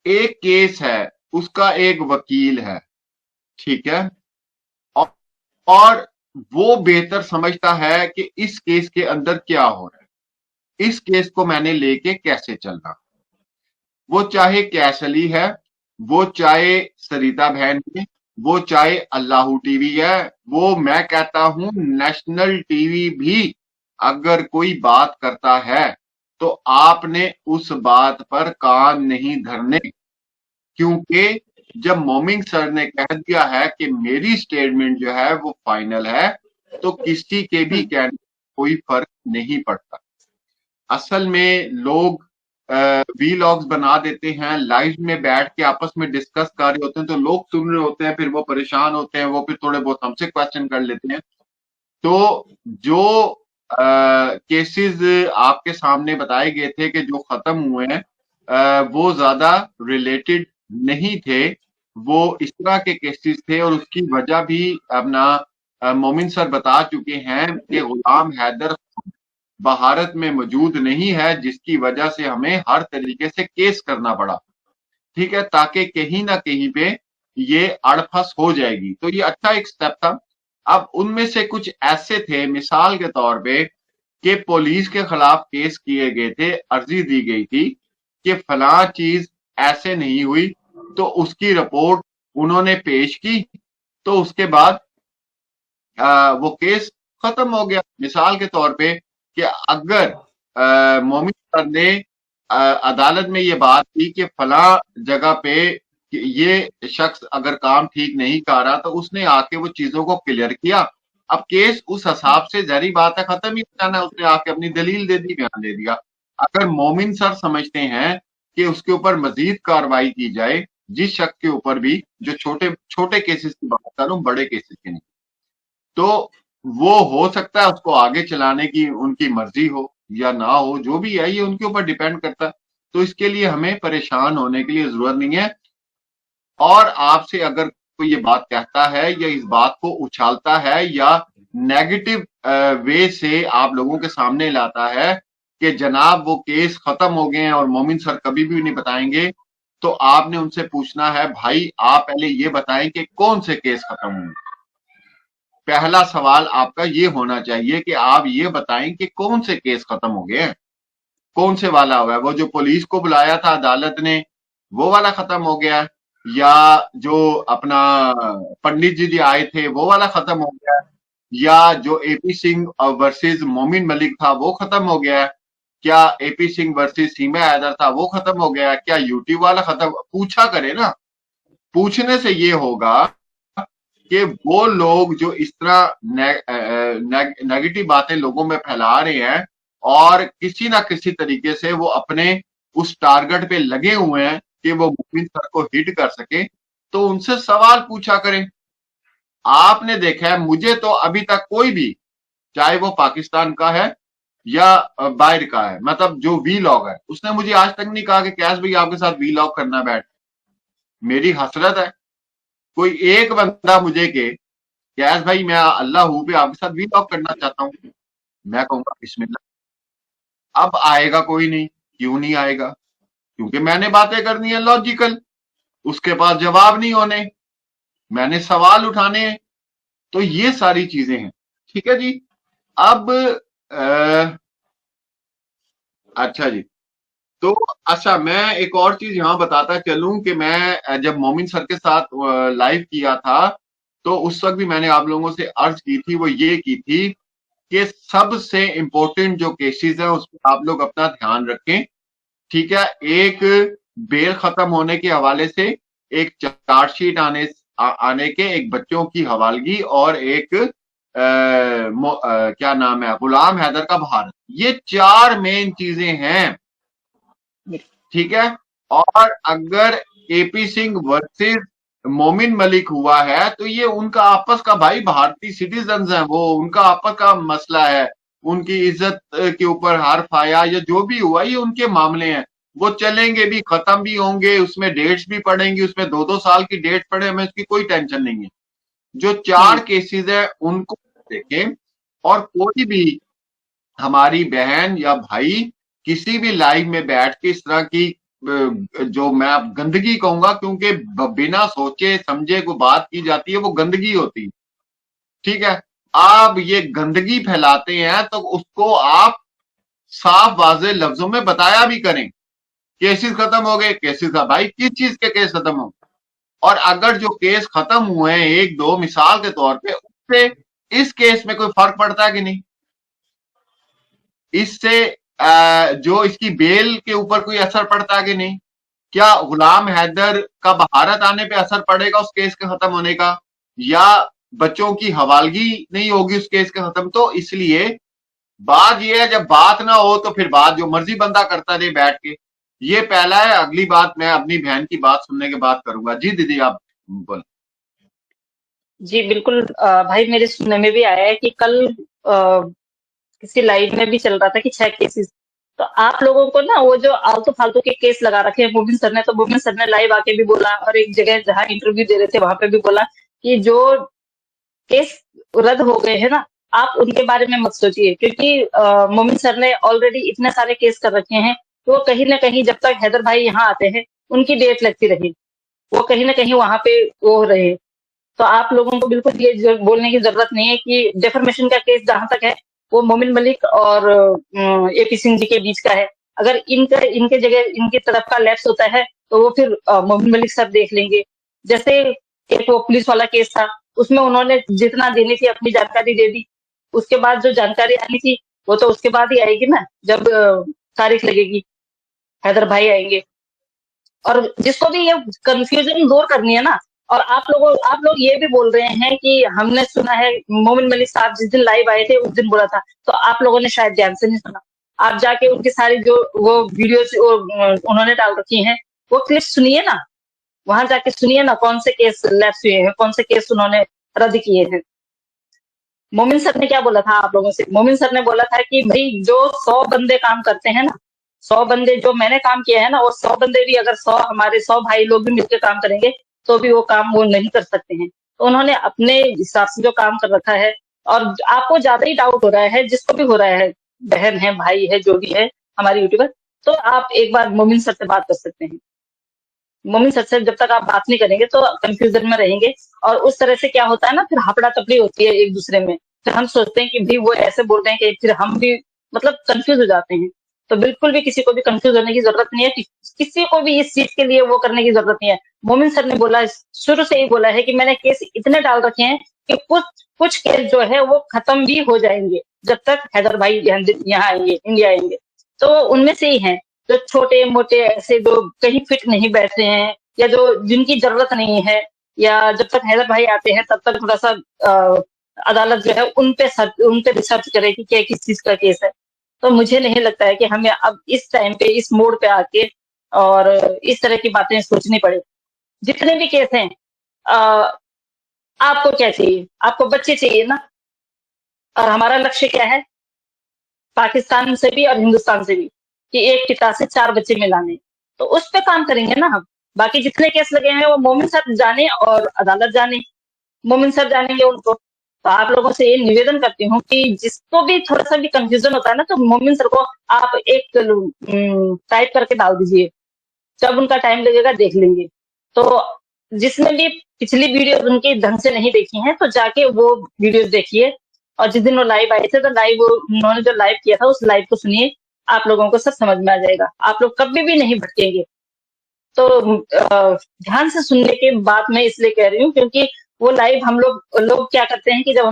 एक केस है, उसका एक वकील है, ठीक है, और और वो बेहतर समझता है कि इस केस के अंदर क्या हो रहा है, इस केस को मैंने लेके कैसे चलना। वो चाहे कैसली है, वो चाहे सरिता बहन है, वो चाहे अल्लाह टीवी है, वो मैं कहता हूं नेशनल टीवी भी अगर कोई बात करता है तो आपने उस बात पर कान नहीं धरने, क्योंकि जब मोमिन सर ने कह दिया है कि मेरी स्टेटमेंट जो है वो फाइनल है, तो किसी के भी कहने में कोई फर्क नहीं पड़ता। असल में लोग वीलॉग्स बना देते हैं, लाइव में बैठ के आपस में डिस्कस कर रहे होते हैं, तो लोग सुन रहे होते हैं, फिर वो परेशान होते हैं, वो फिर थोड़े बहुत हमसे क्वेश्चन कर लेते हैं। तो जो केसेस आपके सामने बताए गए थे कि जो खत्म हुए हैं, वो ज्यादा रिलेटेड नहीं थे, वो इस तरह के केसेस थे, और उसकी वजह भी अपना मोमिन सर बता चुके हैं कि गुलाम हैदर भारत में मौजूद नहीं है, जिसकी वजह से हमें हर तरीके से केस करना पड़ा, ठीक है, ताकि कहीं ना कहीं पे ये अड़फस हो जाएगी। तो ये अच्छा एक स्टेप था। अब उनमें से कुछ ऐसे थे, मिसाल के तौर पे, कि पुलिस के खिलाफ केस किए गए थे, अर्जी दी गई थी कि फलां चीज ऐसे नहीं हुई, तो उसकी रिपोर्ट उन्होंने पेश की, तो उसके बाद वो केस खत्म हो गया। मिसाल के तौर पे कि अगर मोमिन सर ने अदालत में ये बात की कि फला जगह पे ये शख्स अगर काम ठीक नहीं कर रहा, तो उसने आके वो चीजों को क्लियर किया। अब केस उस हिसाब से जरी बात है, खत्म ही हो जाना है, उसने आके अपनी दलील दे दी, बयान दे दिया। अगर मोमिन सर समझते हैं कि उसके ऊपर मजीद कार्रवाई की जाए, जिस शख्स के ऊपर भी, जो छोटे छोटे केसेस की बात कर रहा हूं, बड़े केसेस की नहीं, तो वो हो सकता है उसको आगे चलाने की उनकी मर्जी हो या ना हो, जो भी है ये उनके ऊपर डिपेंड करता है। तो इसके लिए हमें परेशान होने की लिए जरूरत नहीं है। और आपसे अगर कोई ये बात कहता है या इस बात को उछालता है या नेगेटिव वे से आप लोगों के सामने लाता है कि जनाब वो केस खत्म हो गए हैं और मोमिन सर कभी भी नहीं बताएंगे, तो आपने उनसे पूछना है, भाई आप पहले ये बताएं कि कौन से केस खत्म हुए। पहला सवाल आपका ये होना चाहिए कि आप ये बताएं कि कौन से केस खत्म हो गए हैं, कौन से वाला हुआ है। वो जो पुलिस को बुलाया था अदालत ने, वो वाला खत्म हो गया है, या जो अपना पंडित जी आए थे वो वाला खत्म हो गया है, या जो एपी सिंह वर्सेस मोमिन मलिक था वो खत्म हो गया है, क्या एपी सिंह वर्सेस सीमा हैदर था वो खत्म हो गया है, क्या यूट्यूब वाला खत्म, पूछा करे ना। पूछने से ये होगा कि वो लोग जो इस तरह नेगेटिव बातें लोगों में फैला रहे हैं और किसी ना किसी तरीके से वो अपने उस टारगेट पे लगे हुए हैं कि वो मुफिन सर को हिट कर सके, तो उनसे सवाल पूछा करें। आपने देखा है, मुझे तो अभी तक कोई भी, चाहे वो पाकिस्तान का है या बाहर का है, मतलब जो वी लॉग है, उसने मुझे आज तक नहीं कहा कि कैश भाई आपके साथ वी लॉग करना बैठ। मेरी हसरत है कोई एक बंदा मुझे के कैश भाई मैं अल्लाह हूं पे आपके साथ वीलॉग करना चाहता हूँ, मैं कहूंगा बिस्मिल्लाह। अब आएगा कोई नहीं, क्यों नहीं आएगा? क्योंकि मैंने बातें करनी है लॉजिकल, उसके पास जवाब नहीं होने, मैंने सवाल उठाने हैं। तो ये सारी चीजें हैं, ठीक है जी। अब अच्छा जी, तो अच्छा मैं एक और चीज यहां बताता चलूं कि मैं जब मोमिन सर के साथ लाइव किया था, तो उस वक्त भी मैंने आप लोगों से अर्ज की थी, वो ये की थी कि सबसे इंपॉर्टेंट जो केसेस हैं उस पर आप लोग अपना ध्यान रखें, ठीक है। एक बेल खत्म होने के हवाले से, एक चार्जशीट आने के, एक बच्चों की हवालगी, और एक क्या नाम है, गुलाम हैदर का भारत, ये चार मेन चीजें हैं, ठीक है। और अगर एपी सिंह वर्सेस मोमिन मलिक हुआ है, तो ये उनका आपस का, भाई भारतीय सिटीजन हैं वो, उनका आपस का मसला है, उनकी इज्जत के ऊपर हर्फ आया या जो भी हुआ, ये उनके मामले हैं, वो चलेंगे भी, खत्म भी होंगे, उसमें डेट्स भी पड़ेंगी, उसमें 2-2 साल की डेट पड़े, हमें उसकी कोई टेंशन नहीं है। जो चार केसेस है उनको देखें, और कोई भी हमारी बहन या भाई किसी भी लाइव में बैठ के इस तरह की जो मैं अब गंदगी कहूंगा, क्योंकि बिना सोचे समझे कोई बात की जाती है वो गंदगी होती है। ठीक है, आप ये गंदगी फैलाते हैं तो उसको आप साफ वाजे लफ्जों में बताया भी करें। केसेस खत्म हो गए, केसेस का भाई किस चीज के केस खत्म हो, और अगर जो केस खत्म हुए हैं एक दो मिसाल के तौर पे, उससे इस केस में कोई फर्क पड़ता है कि नहीं? इससे जो इसकी बेल के ऊपर कोई असर पड़ता है कि नहीं? क्या गुलाम हैदर का भारत आने पे असर पड़ेगा उस केस के खत्म होने का, या बच्चों की हवालगी नहीं होगी उस केस के खत्म? तो इसलिए बात यह है, जब बात ना हो तो फिर बात जो मर्जी बंदा करता रहे बैठ के। ये पहला है। अगली बात मैं अपनी बहन की बात सुनने के बाद करूंगा। जी दीदी आप बोल। जी बिल्कुल। भाई मेरे सुनने में भी आया है कि कल किसी लाइव में भी चल रहा था कि 6 केसेस। तो आप लोगों को ना वो जो आलतू फालतू के केस लगा रखे हैं मोबिन सर ने, तो मोबिन सर ने लाइव आके भी बोला और एक जगह जहाँ इंटरव्यू दे रहे थे वहां पे भी बोला कि जो केस रद्द हो गए हैं ना, आप उनके बारे में मत सोचिए, क्योंकि मोमिन सर ने ऑलरेडी इतने सारे केस कर रखे हैं। तो वो कहीं ना कहीं जब तक हैदर भाई यहाँ आते हैं उनकी डेट लगती रही, वो कहीं ना कहीं वहां पे वो रहे। तो आप लोगों को बिल्कुल ये बोलने की जरूरत नहीं है कि डेफर्मेशन का केस जहां तक है वो मोमिन मलिक और एपी सिंह जी के बीच का है। अगर इनके इनके जगह इनकी तरफ का लैप्स होता है तो वो फिर मोमिन मलिक सर देख लेंगे। जैसे एक वो पुलिस वाला केस था, उसमें उन्होंने जितना देनी थी अपनी जानकारी दे दी। उसके बाद जो जानकारी आनी थी वो तो उसके बाद ही आएगी ना, जब तारीख लगेगी, हैदर भाई आएंगे। और जिसको भी ये कंफ्यूजन दूर करनी है ना, और आप लोग ये भी बोल रहे हैं कि हमने सुना है मोमिन मलिक साहब जिस दिन लाइव आए थे उस दिन बोला था, तो आप लोगों ने शायद ध्यान से नहीं सुना। आप जाके उनकी सारी जो वो वीडियोस उन्होंने डाल रखी हैं वो क्लिप सुनिए ना, वहां जाके सुनिए ना कौन से केस लैप्स हुए हैं, कौन से केस उन्होंने रद्द किए हैं। मोमिन सर ने क्या बोला था आप लोगों से? मोमिन सर ने बोला था कि भाई जो 100 बंदे काम करते हैं ना, 100 बंदे जो मैंने काम किया है ना, वो 100 बंदे भी अगर 100 भाई लोग भी मिलकर काम करेंगे तो भी वो काम वो नहीं कर सकते हैं। तो उन्होंने अपने हिसाब से जो काम कर रखा है। और आपको ज्यादा ही डाउट हो रहा है, जिसको भी हो रहा है, बहन है भाई है जो भी है हमारे यूट्यूबर, तो आप एक बार मोमिन सर से बात कर सकते हैं। मोमिन सर से जब तक आप बात नहीं करेंगे तो कंफ्यूजन में रहेंगे। और उस तरह से क्या होता है ना, फिर हपड़ा तपड़ी होती है एक दूसरे में। फिर हम सोचते हैं कि भाई वो ऐसे बोल रहे हैं कि फिर हम भी मतलब कंफ्यूज हो जाते हैं। तो बिल्कुल भी किसी को भी कंफ्यूज होने की जरूरत नहीं है, किसी को भी इस चीज के लिए वो करने की जरूरत नहीं है। मोमिन सर ने बोला, शुरू से ही बोला है कि मैंने केस इतने डाल रखे हैं कि कुछ कुछ केस जो है वो खत्म भी हो जाएंगे जब तक हैदर भाई यहाँ आएंगे, इंडिया आएंगे। तो उनमें से ही हैं जो छोटे मोटे ऐसे जो कहीं फिट नहीं बैठते हैं, या जो जिनकी जरूरत नहीं है, या जब तक हैदर भाई आते हैं तब तक थोड़ा सा अदालत जो है उन पे रिसर्च करे कि क्या किस चीज का केस है। तो मुझे नहीं लगता है कि हमें अब इस टाइम पे इस मोड़ पे आके और इस तरह की बातें सोचनी पड़े। जितने भी केस हैं, अ, आपको क्या चाहिए? आपको बच्चे चाहिए ना। और हमारा लक्ष्य क्या है, पाकिस्तान से भी और हिंदुस्तान से भी, कि एक पिता से 4 बच्चे मिलाने। तो उस पे काम करेंगे ना हम। बाकी जितने केस लगे हैं वो मोमिन सर जाने और अदालत जाने, मोमिन सर जानेंगे उनको। तो आप लोगों से ये निवेदन करती हूँ कि जिसको भी थोड़ा सा भी कंफ्यूजन होता है ना, तो मोमिन सर को आप एक टाइप करके डाल दीजिए, जब उनका टाइम लगेगा देख लेंगे। तो जिसने भी पिछली वीडियो उनकी ढंग से नहीं देखी हैं तो जाके वो वीडियो देखिए। और जिस दिन वो लाइव आए थे तो लाइव उन्होंने जो लाइव किया था उस लाइव को सुनिए, आप लोगों को सब समझ में आ जाएगा, आप लोग कभी भी नहीं भटकेंगे। तो ध्यान से सुनने के बाद मैं इसलिए कह रही हूँ क्योंकि वो लाइव हम लोग लोग क्या करते हैं कि जब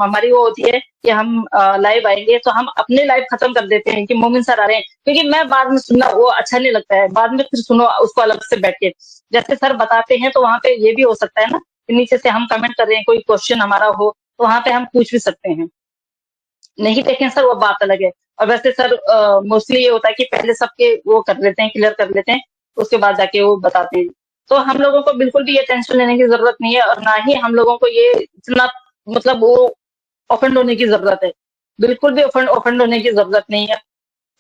हमारी वो होती है कि हम लाइव आएंगे तो हम अपने लाइव खत्म कर देते हैं कि मोमिन सर आ रहे हैं, क्योंकि मैं बाद में सुनना वो अच्छा नहीं लगता है। बाद में फिर सुनो उसको अलग से बैठ के, जैसे सर बताते हैं तो वहां पे ये भी हो सकता है ना कि नीचे से हम कमेंट कर रहे हैं, कोई क्वेश्चन हमारा हो तो वहां पे हम पूछ भी सकते हैं। नहीं देखें सर वो बात अलग है। और वैसे सर मोस्टली ये होता है कि पहले सबके वो कर लेते हैं, क्लियर कर लेते हैं, उसके बाद जाके वो बताते हैं। तो हम लोगों को बिल्कुल भी ये टेंशन लेने की जरूरत नहीं है, और ना ही हम लोगों को ये इतना मतलब वो ऑफेंड होने की जरूरत है। बिल्कुल भी ऑफेंड होने की जरूरत नहीं है।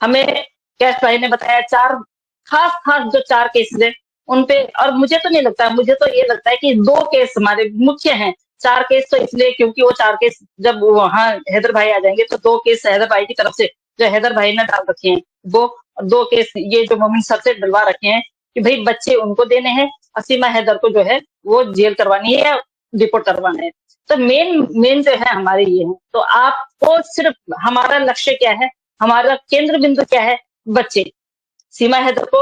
हमें कैश भाई ने बताया 4 खास जो 4 केसेस है उनपे, और मुझे तो नहीं लगता, मुझे तो ये लगता है कि 2 केस हमारे मुख्य हैं। 4 केस तो इसलिए क्योंकि वो 4 केस जब वहां हैदर भाई आ जाएंगे तो 2 केस हैदर भाई की तरफ से जो हैदर भाई ने डाल रखे हैं वो, 2 केस ये जो मोमिन सर से डलवा रखे हैं कि भाई बच्चे उनको देने हैं, असीमा हैदर को जो है वो जेल करवानी है या डिपोर्ट करवाना है। तो मेन मेन जो है हमारे ये है। तो आपको सिर्फ हमारा लक्ष्य क्या है, हमारा केंद्र बिंदु क्या है, बच्चे। सीमा हैदर को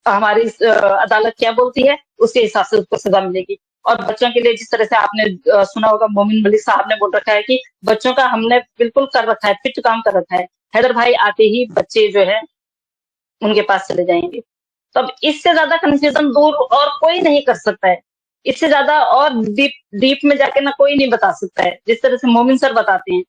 हमारी अदालत क्या बोलती है उसके हिसाब से उसको सजा मिलेगी। और बच्चों के लिए जिस तरह से आपने सुना होगा, मोमिन मलिक साहब ने बोल रखा है कि बच्चों का हमने बिल्कुल कर रखा है, फिट काम कर रखा है, हैदर भाई आते ही बच्चे जो है उनके पास चले जाएंगे। तो अब इससे ज्यादा कंफ्यूजन दूर और कोई नहीं कर सकता है, इससे ज्यादा और डीप डीप में जाके ना कोई नहीं बता सकता है, जिस तरह से मोमिन सर बताते हैं।